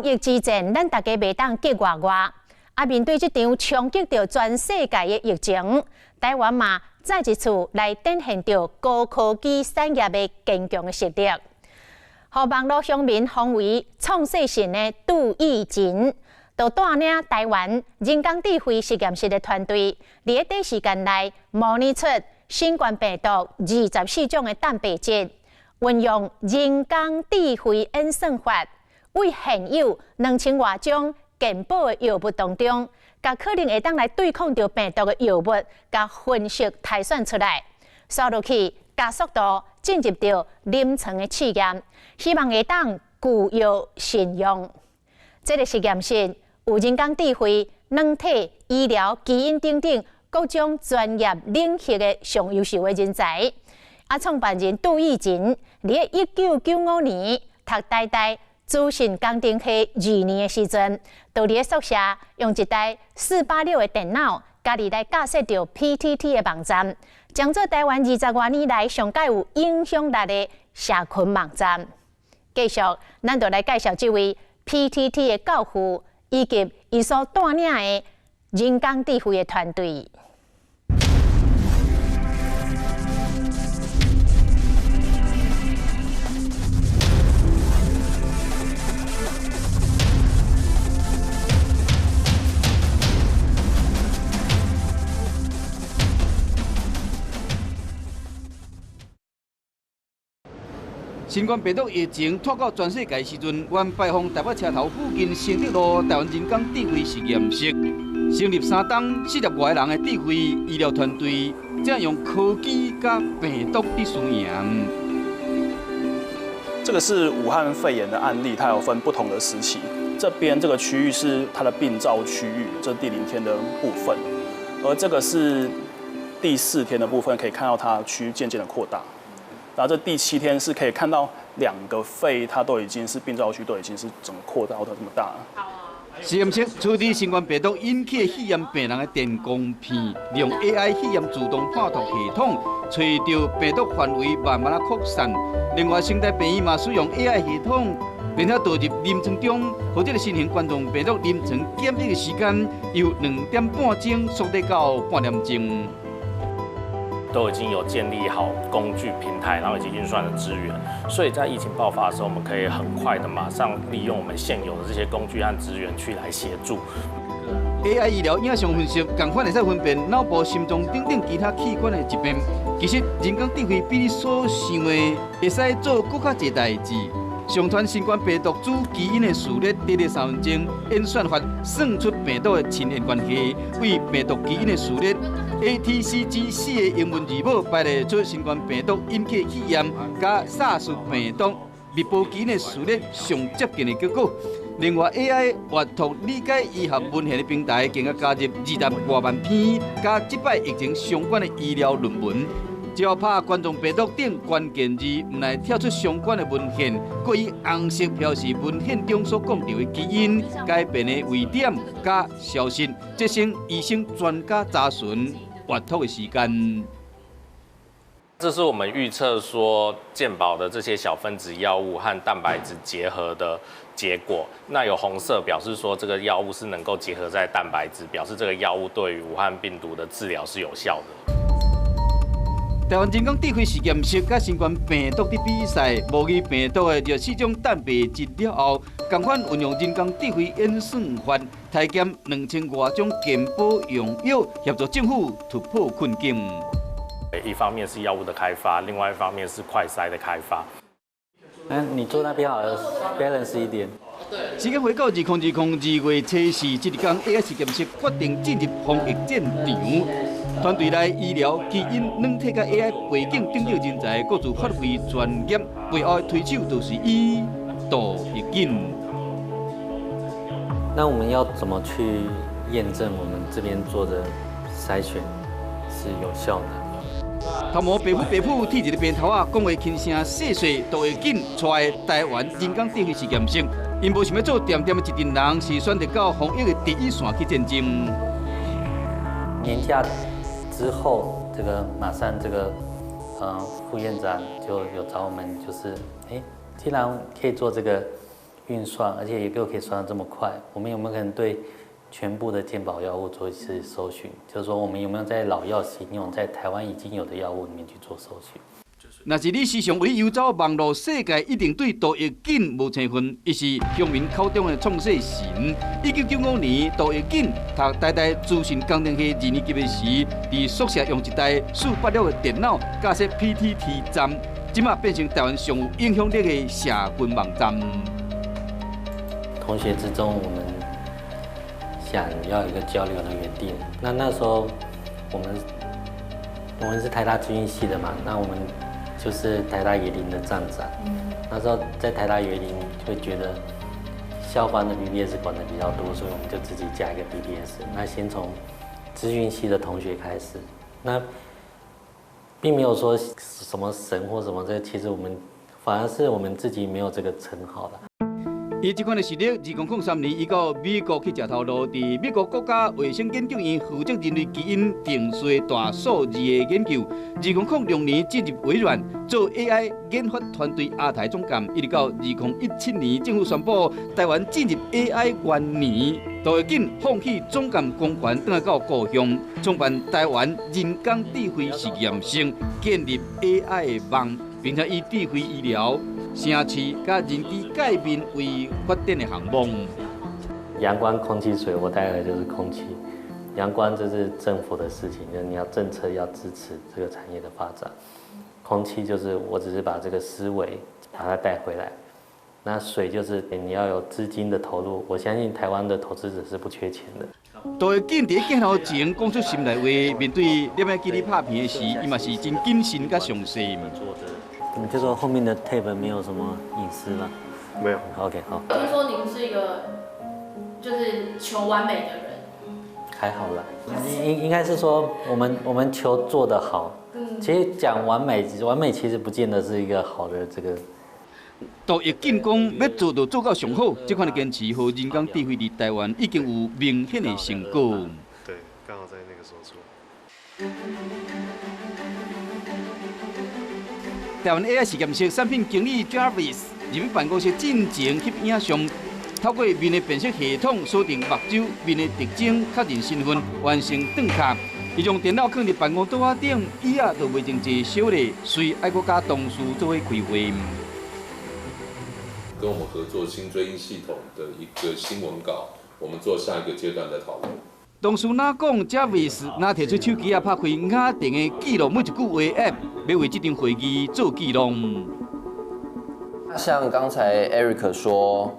疫之前，咱大家袂当隔外。面对这场冲击着全世界的疫情，台湾嘛再一次来展现着高科技产业的坚强的实力。互网络乡民奉为创世神的杜奕瑾，就带领台湾人工智慧实验室的团队，伫短时间内模拟出新冠病毒24种的蛋白质，运用人工智慧演算法，为现有2000多种健保的药物当中，甲可能会当来对抗着病毒的药物，甲分析推算出来，刷落去加速度进入到临床的试验，希望会当具有信用。这个实验室有人工智慧、软体、医疗、基因等等各种专业领域的上优秀的人才。创办人杜奕瑾伫1995年读台大资讯工程系2年的时阵，就伫宿舍用一台486的电脑，家己来架设着 PTT 的网站，将做台湾20多年来上界有影响力的社群网站。继续，咱就来介绍这位 PTT 的教父，以及伊所带领的人工智慧的团队。新冠病毒疫情拖到全世界时阵，阮拜访台北车头附近承德路台湾人工智慧实验室，成立3档40外个人的智慧医疗团队，正用科技甲病毒伫输赢。这个是武汉肺炎的案例，它有分不同的时期。这边这个区域是它的病灶区域，这第0天的部分，而这个是第4天的部分，可以看到它区域渐渐的扩大。然后这第7天是可以看到2个肺，它都已经是病灶区都已经是整个扩大到这么大了。实验室处理新冠病毒引起的肺炎病人的电光片，利用 AI 肺炎自动判读系统，找到病毒范围慢慢扩散。另外，生态病院嘛使用 AI 系统，并且导入临床中，或这个新型冠状病毒临床检疫的时间由2点半钟缩短到半点钟。都已经有建立好工具平台，然后以及运算的资源，所以在疫情爆发的时候，我们可以很快的马上利用我们现有的这些工具和资源去来协助。AI 医疗影像分析，同款会使分辨脑部、心脏等等其他器官的疾病。其实人工智慧比你所想的会使做更较侪代志。上传新冠病毒主基因的序列短短3分钟，演算法算出病毒的亲缘关系，为病毒基因的序列 ATCG4 的英文字母排列出新冠病毒引起肺炎甲 SARS 病毒密报基因的序列上接近的结果。另外 ，AI 阅读理解医学文献的平台，更加加入20多万篇甲即摆疫情相关的医疗论文。只要拍冠状病毒等关键字，唔来跳出相关的文献，佮以红色表示文献中所讲到的基因改变的位点甲消息，节省医生专家查询阅读的时间。这是我们预测说健保的这些小分子药物和蛋白质结合的结果。那有红色表示说这个药物是能够结合在蛋白质，表示这个药物对于武汉病毒的治疗是有效的。台湾人工智慧实验室甲新冠病毒的比赛，模拟病毒的24种蛋白质了后，同款运用人工智慧演算法，体检2000多种健保用药，协助政府突破困境。一方面是药物的开发，另外一方面是快筛的开发。你坐那边好了 ，balance 一点。时间回到2020月初4这日天 ，AI 实验室决定进入防疫战场。团队内医疗、基因、软体甲 AI 背景等等人才，各自发挥专业，背后的推手就是伊杜奕瑾。那我们要怎么去验证我们这边做的筛选是有效的？头毛白虎剃一个边头啊，讲话轻声细细，杜奕瑾带台湾人工智慧实验室，因无想要做点点的一群人，是选择到防疫的第一线去战争。年假之后，这个马上这个副院长就有找我们，就是既然可以做这个运算，而且又可以算得这么快，我们有没有可能对全部的健保药物做一次搜寻？就是说，我们有没有在老药行用，在台湾已经有的药物里面去做搜寻？若是你时常为游走网络世界，一定对杜奕瑾无生分。伊是乡民口中的创世神。1995年，杜奕瑾读台大资讯工程系2年级的时，伫宿舍用一台486的电脑架设 PTT 站，即马变成台湾上有影响力的社群网站。同学之中，我们想要一个交流的园地。那时候我们是台大资讯系的嘛，那我们就是台大椰林的站长。那时候在台大椰林会觉得校方的 BBS 管的比较多，所以我们就自己加一个 BBS。那先从资讯系的同学开始，那并没有说什么神或什么这，其实我们反而是我们自己没有这个称号的。伊这款的实力，2003年伊到美国去食头路，伫美国国家卫生研究院负责人类基因定序大数字的研究。2006年进入微软做 AI 研发团队亚太总监，一直到2017年政府宣布台湾进入 AI 元年，杜奕瑾放弃总监公权，转来到故乡，创办台湾人工智慧实验室，建立 AI 的网，并且以智慧医疗、城市甲人机改变为发展的项目。阳光、空气、水，我带来的就是空气。阳光这是政府的事情，就是你要政策要支持这个产业的发展。空气就是我只是把这个思维把它带回来。那水就是你要有资金的投入，我相信台湾的投资者是不缺钱的。杜奕瑾伫镜头前讲出心内话，面对摄影机咧拍片的时，伊嘛是真谨慎甲详细。你就说后面的 tape 没有什么隐私吗？没有。OK， 好。听说您是一个就是求完美的人，还好啦，应该是说我们求做得好。其实讲完美其实不见得是一个好的这个。杜奕瑾讲要做就做到上好，这款的坚持和人工智慧伫台湾已经有明显的成果。对，刚好在那个时候做。台湾 AI 实验室产品经理 Jarvis 入去办公室进前翕影上，透过面的辨识系统锁定目睭、面的特征，确认身份，完成转卡。伊用电脑放伫办公桌仔顶，椅仔就袂真济小咧，随爱国家同事做伙开会。跟我们合作新追音系统的一个新闻稿，我们做下一个阶段的讨论。同事哪讲 Jarvis 哪摕出手机啊，拍开雅定的记录每一句话 App， 要为这场会议做记录。像刚才 Eric 说，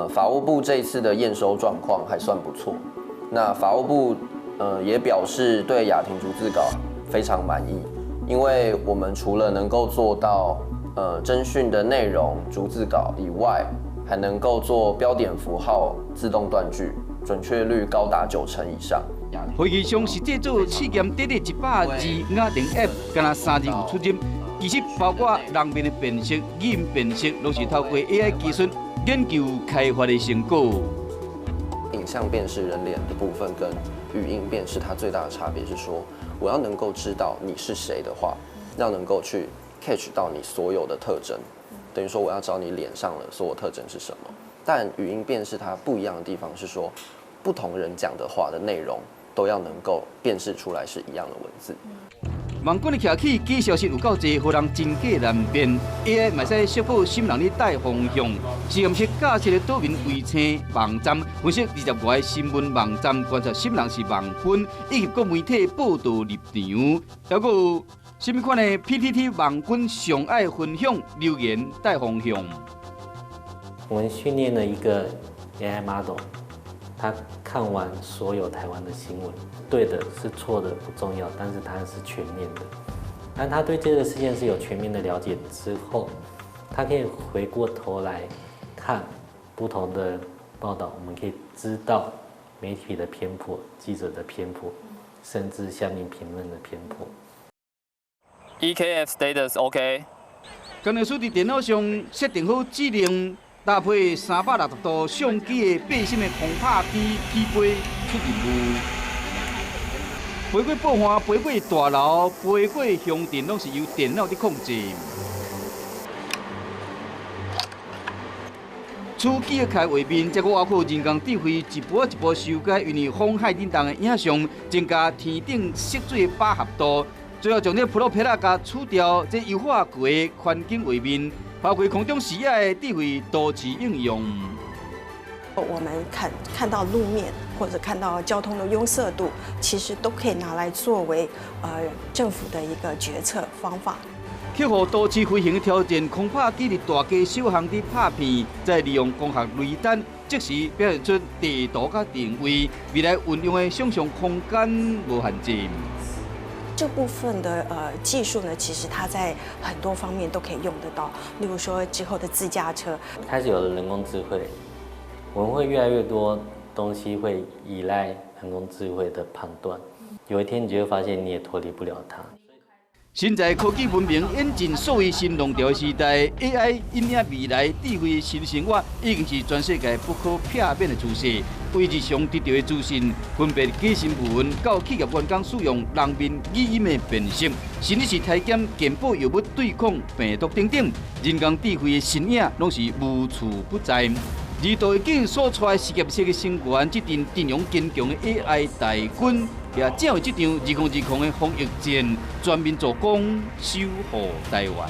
法务部这一次的验收状况还算不错。那法务部也表示对雅婷逐字稿非常满意，因为我们除了能够做到侦讯的内容逐字稿以外，还能够做标点符号自动断句，准确率高达90%以上。会议上是制作试验短短120雅定 App， 敢若3日有出入。其实包括人面的辨识、语音辨识，都是透过 AI 技术研究开发的成果。影像辨识人脸的部分跟语音辨识，它最大的差别是说，我要能够知道你是谁的话，要能够去 catch 到你所有的特征，等于说我要找你脸上的所有特征是什么。但语音辨识它不一样的地方是说，不同人讲的话的内容都要能够辨识出来是一样的文字。网管的徛起，假消息有够多，互人真假难辨。AI 嘛使确保心人咧带方向。实验室架设的多名卫星网站，分析20多个新闻网站，观察心人是网军，以及各媒体报道立场。还有什么款的 PTT 网军上爱分享留言带方向？我们训练了一个 AI model， 他看完所有台湾的新闻，对的是错的不重要，但是它是全面的。但他对这个事件是有全面的了解之后，他可以回过头来看不同的报道，我们可以知道媒体的偏颇、记者的偏颇，甚至下面评论的偏颇。EKF status OK。工程师伫电脑上设定好指令，搭配360度相机的背心的空拍机起飞出任务。飞过爆花，飞过大楼，飞过乡镇，拢是由电脑伫控制。除记忆卡画面，这个挖苦人工智慧一步一步修改，因为风海震动的影响，增加天顶色水饱和度，最后将这普罗皮拉加除掉，这优化过的环境画面，包括空中视野的智慧多次应用。我们看到路面或者看到交通的拥塞度，其实都可以拿来作为政府的一个决策方法。克服多次飞行的挑战，空拍机伫大家首航的拍片，再利用光学雷达，即时表现出地图甲定位，未来运用的想象空间无限制。这部分的技术呢，其实它在很多方面都可以用得到，例如说之后的自驾车，开始有了人工智慧，我们会越来越多东西会依赖人工智慧的判断，有一天你就会发现你也脱离不了它。现在科技文明演进数位新浪潮时代 ，AI 引领未来智慧新生活，已经是全世界不可避免的趋势。为日常得到的资讯，分别假新闻到企业员工使用人面语音的辨识，甚至是体检健保药物对抗病毒等等，人工智慧的身影拢是无处不在。而道景所出的实验室的成员，这阵阵容坚强的 AI 大军，也正为这场2020的防疫战全面助攻，守护台湾。